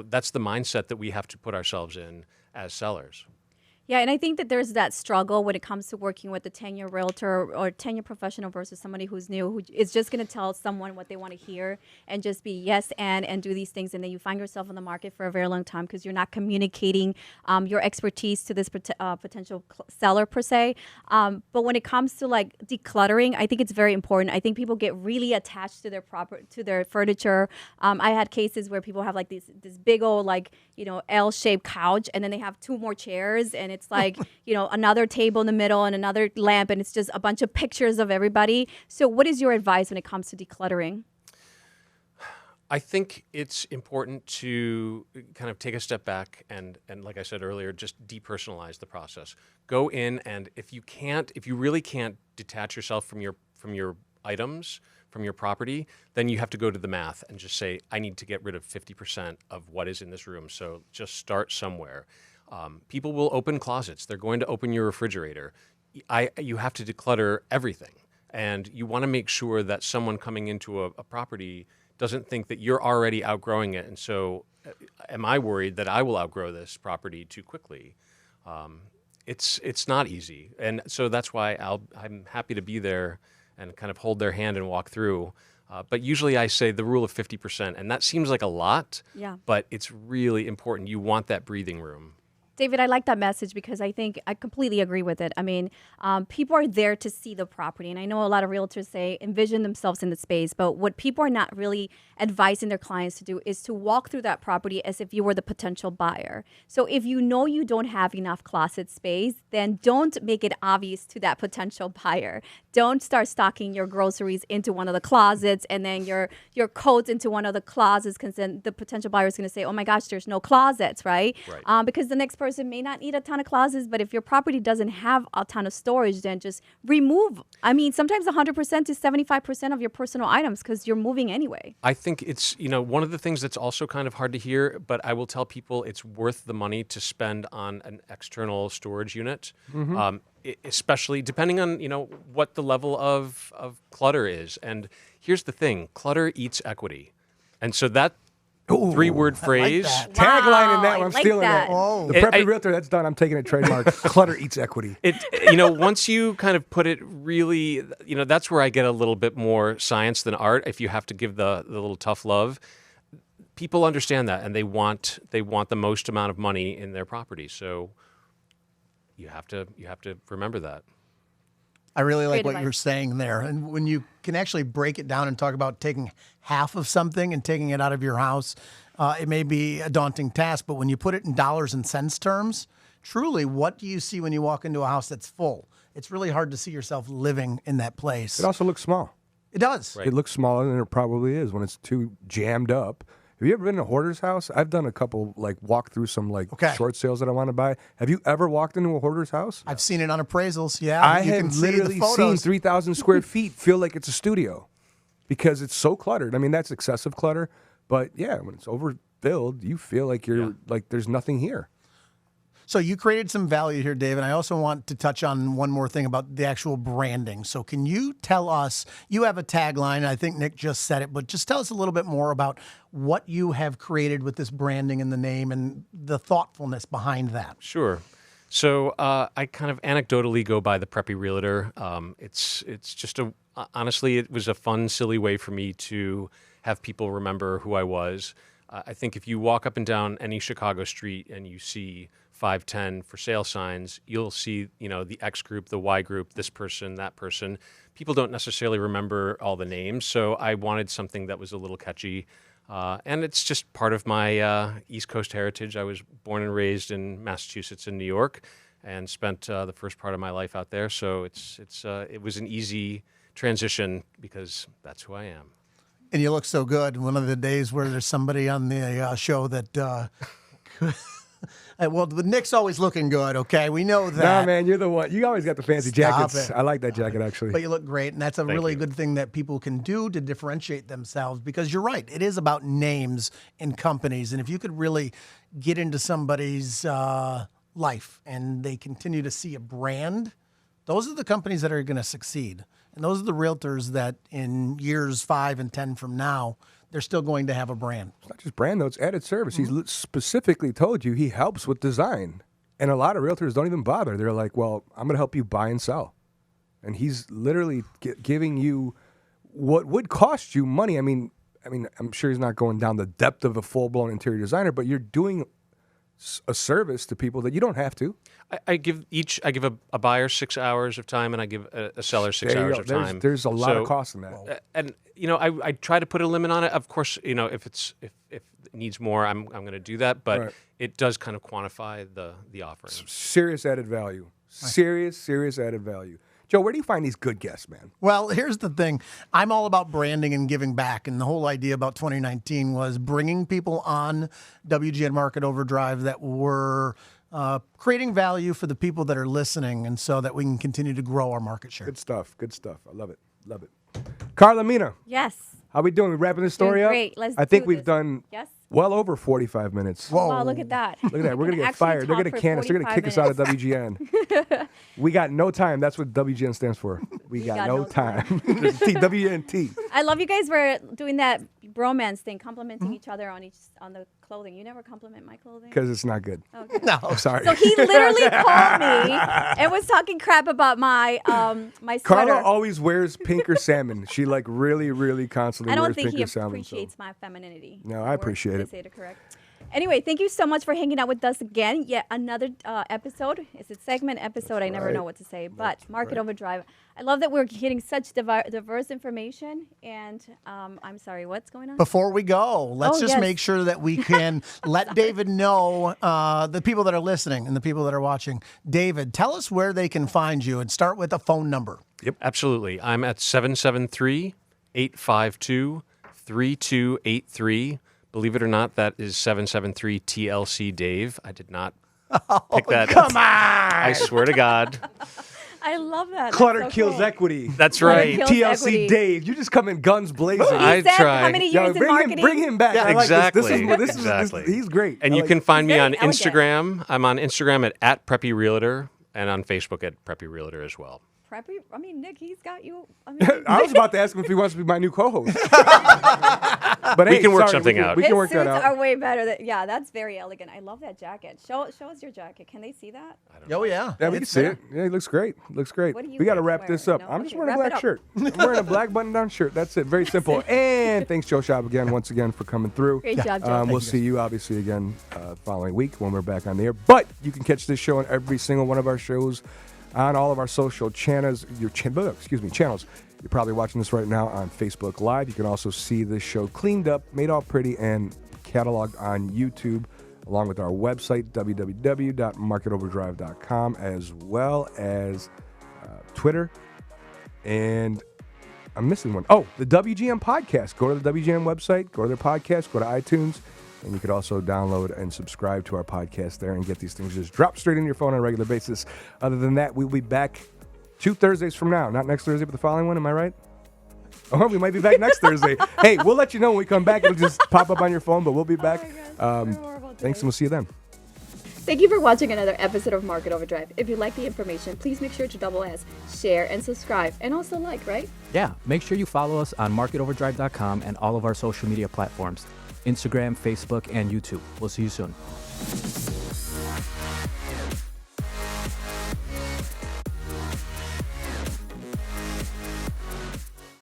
that's the mindset that we have to put ourselves in as sellers. Yeah, and I think that there's that struggle when it comes to working with a 10-year realtor or 10-year professional versus somebody who's new, who is just going to tell someone what they want to hear and just be yes and do these things. And then you find yourself in the market for a very long time because you're not communicating your expertise to this potential seller per se. But when it comes to like decluttering, I think it's very important. I think people get really attached to their furniture. I had cases where people have like this big old like, L-shaped couch, and then they have 2 more chairs, and it's like, another table in the middle and another lamp, and it's just a bunch of pictures of everybody. So what is your advice when it comes to decluttering? I think it's important to kind of take a step back and like I said earlier, just depersonalize the process. Go in, and if you really can't detach yourself from your items, from your property, then you have to go to the math and just say, I need to get rid of 50% of what is in this room. So just start somewhere. People will open closets. They're going to open your refrigerator. You have to declutter everything. And you want to make sure that someone coming into a property doesn't think that you're already outgrowing it. And so am I worried that I will outgrow this property too quickly? It's not easy. And so that's why I'm happy to be there and kind of hold their hand and walk through. But usually I say the rule of 50%, and that seems like a lot, but it's really important. You want that breathing room. David, I like that message because I think I completely agree with it. I mean, people are there to see the property. And I know a lot of realtors say envision themselves in the space, but what people are not really advising their clients to do is to walk through that property as if you were the potential buyer. So if you know you don't have enough closet space, then don't make it obvious to that potential buyer. Don't start stocking your groceries into one of the closets and then your coats into one of the closets, because then the potential buyer is going to say, oh my gosh, there's no closets, right? Because the next person may not need a ton of closets, but if your property doesn't have a ton of storage, then just remove. I mean, sometimes 100% to 75% of your personal items because you're moving anyway. I think it's, one of the things that's also kind of hard to hear, but I will tell people it's worth the money to spend on an external storage unit, especially depending on, what the level of clutter is. And here's the thing, clutter eats equity. And so that 3-word phrase. Like Tagline in that one. I'm like stealing that. that. Oh. The Preppy Realtor, that's done. I'm taking it trademark. Clutter eats equity. Once you kind of put it really, that's where I get a little bit more science than art. If you have to give the little tough love, people understand that, and they want the most amount of money in their property. So you have to remember that. I really like Great what you're saying there. And when you can actually break it down and talk about taking half of something and taking it out of your house, it may be a daunting task, but when you put it in dollars and cents terms, truly, what do you see when you walk into a house that's full? It's really hard to see yourself living in that place. It also looks small. It does. It looks smaller than it probably is when it's too jammed up. Have you ever been to a hoarder's house? I've done a couple, walk through some, short sales that I want to buy. Have you ever walked into a hoarder's house? I've seen it on appraisals, yeah. I You have can see the literally seen photos. 3,000 square feet feel like it's a studio because it's so cluttered. I mean, that's excessive clutter. But, yeah, when it's overfilled, you feel like you're there's nothing here. So you created some value here, Dave, and I also want to touch on one more thing about the actual branding. So can you tell us, you have a tagline, I think Nick just said it, but just tell us a little bit more about what you have created with this branding and the name and the thoughtfulness behind that. Sure. So I kind of anecdotally go by the Preppy Realtor. It's just honestly, it was a fun, silly way for me to have people remember who I was. I think if you walk up and down any Chicago street and you see 510 for sale signs, you'll see, the X group, the Y group, this person, that person. People don't necessarily remember all the names, so I wanted something that was a little catchy. And it's just part of my East Coast heritage. I was born and raised in Massachusetts and New York and spent the first part of my life out there. So it was an easy transition because that's who I am. And you look so good. One of the days where there's somebody on the show that, well, Nick's always looking good, okay? We know that. Nah, man, you're the one. You always got the fancy Stop jackets. it. I like that jacket, actually. But you look great, and that's a really good thing that people can do to differentiate themselves, because you're right. It is about names and companies. And if you could really get into somebody's life and they continue to see a brand, those are the companies that are going to succeed. And those are the realtors that in years 5 and 10 from now, they're still going to have a brand. It's not just brand, though. It's added service. He's specifically told you he helps with design. And a lot of realtors don't even bother. They're like, well, I'm going to help you buy and sell. And he's literally giving you what would cost you money. I mean, I'm sure he's not going down the depth of a full-blown interior designer, but you're doing a service to people that you don't have to. I give a buyer 6 hours of time, and I give a seller 6 hours of time. There's a lot of cost in that. And I try to put a limit on it. Of course, if it needs more, I'm going to do that. But it does kind of quantify the offering. Serious added value. Serious added value. Joe, where do you find these good guests, man? Well, here's the thing. I'm all about branding and giving back. And the whole idea about 2019 was bringing people on WGN Market Overdrive that were creating value for the people that are listening, and so that we can continue to grow our market share. Good stuff. I love it. Carla, Mina. Yes. How we doing? We wrapping this story Doing up? great. Let's I think do we've this. done Yes. well over 45 minutes. Whoa. Wow, look at that. Look at that. We're going to get Actually fired. They're going to talk can for us. They're going to kick us out of WGN. We got no time. That's what WGN stands for. We got no time. There's a T, WNT. I love you guys were doing that bromance thing, complimenting each other on the clothing. You never compliment my clothing? Because it's not good. Okay. No. I'm sorry. So he literally called me and was talking crap about my my sweater. Carla always wears pink or salmon. She really constantly I don't wears think pink he or salmon. appreciates my femininity. No, I appreciate Did it. I say it correct? Anyway, thank you so much for hanging out with us again. Yet another episode. It's a segment episode. I never know what to say. But Market Overdrive. I love that we're getting such diverse information. And I'm sorry, what's going on? Before we go, let's just make sure that we can let David know, the people that are listening and the people that are watching. David, tell us where they can find you and start with a phone number. Yep, absolutely. I'm at 773-852-3283. Believe it or not, that is 773 TLC Dave. I did not pick that. Come on! I swear to God. I love that. Clutter That's so kills cool. equity. That's Clutter right. kills TLC equity. Dave, you just come in guns blazing. I He said try. how many years in marketing? Bring him back. I like Exactly. This is he's great. And I you like can find me Very on elegant. Instagram. I'm on Instagram at Preppy Realtor and on Facebook at Preppy Realtor as well. Preppy? I mean, Nick, he's got you. I was about to ask him if he wants to be my new co-host. But We hey, can work sorry, something out. We His can work that suits out. are way better. Yeah, that's very elegant. I love that jacket. Show us your jacket. Can they see that? Oh, yeah. Yeah, we can see it. Yeah, he looks great. What do you We got to guys wrap wear? this up. No? I'm just Okay, wearing a wrap it black up. shirt. I'm wearing a black button-down shirt. That's it. Very simple. And thanks, Joe Schaub, once again, for coming through. Great job, Joe. We'll see you, obviously, again following week when we're back on the air. But you can catch this show on every single one of our shows on all of our social channels. Channels. You're probably watching this right now on Facebook Live. You can also see this show cleaned up, made all pretty, and cataloged on YouTube, along with our website, www.marketoverdrive.com, as well as Twitter. And I'm missing one. Oh, the WGN podcast. Go to the WGN website, go to their podcast, go to iTunes, and you could also download and subscribe to our podcast there and get these things just drop straight in your phone on a regular basis. Other than that, we'll be back 2 Thursdays from now. Not next Thursday, but the following one. Am I right? Oh, we might be back next Thursday. Hey, we'll let you know when we come back. It'll just pop up on your phone, but we'll be back. Thanks, and we'll see you then. Thank you for watching another episode of Market Overdrive. If you like the information, please make sure to double S, share, and subscribe. And also like, right? Yeah, make sure you follow us on marketoverdrive.com and all of our social media platforms, Instagram, Facebook, and YouTube. We'll see you soon.